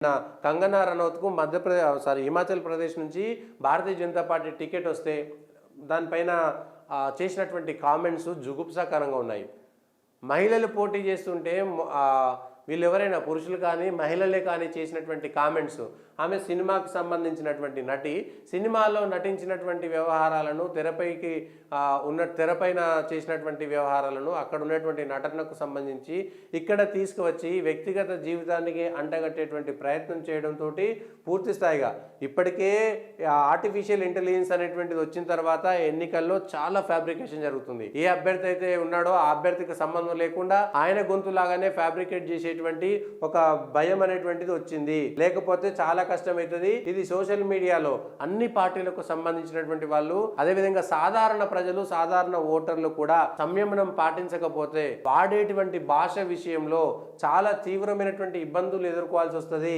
నా కంగనా రనౌత్కు హిమాచల్ ప్రదేశ్ నుంచి Bharatiya Janata party ticket వస్తే దానిపైన చేసినటువంటి కామెంట్స్ జుగుప్సాకరంగా ఉన్నాయి. మహిళలు పోటీ చేస్తుంటే వీళ్ళు ఎవరైనా పురుషులు కానీ మహిళలే కానీ చేసినటువంటి కామెంట్స్, ఆమె సినిమాకు సంబంధించినటువంటి నటి, సినిమాలో నటించినటువంటి వ్యవహారాలను తెరపైన చేసినటువంటి వ్యవహారాలను, అక్కడ ఉన్నటువంటి నటనకు సంబంధించి ఇక్కడ తీసుకువచ్చి వ్యక్తిగత జీవితానికి అంటగట్టేటువంటి ప్రయత్నం చేయడంతో పూర్తి స్థాయిగా ఇప్పటికే ఆర్టిఫిషియల్ ఇంటెలిజెన్స్ అనేటువంటిది వచ్చిన తర్వాత ఎన్నికల్లో చాలా ఫ్యాబ్రికేషన్ జరుగుతుంది. ఏ అభ్యర్థి అయితే ఉన్నాడో ఆ అభ్యర్థికి సంబంధం లేకుండా ఆయన గొంతులాగానే ఫ్యాబ్రికేట్ చేసేటువంటి ఒక భయం అనేటువంటిది వచ్చింది. లేకపోతే చాలా కష్టమవుతుంది. ఇది సోషల్ మీడియాలో అన్ని పార్టీలకు సంబంధించినటువంటి వాళ్ళు, అదేవిధంగా సాధారణ ప్రజలు, సాధారణ ఓటర్లు కూడా సంయమనం పాటించకపోతే వాడేటువంటి భాష విషయంలో చాలా తీవ్రమైనటువంటి ఇబ్బందులు ఎదుర్కోవాల్సి వస్తుంది.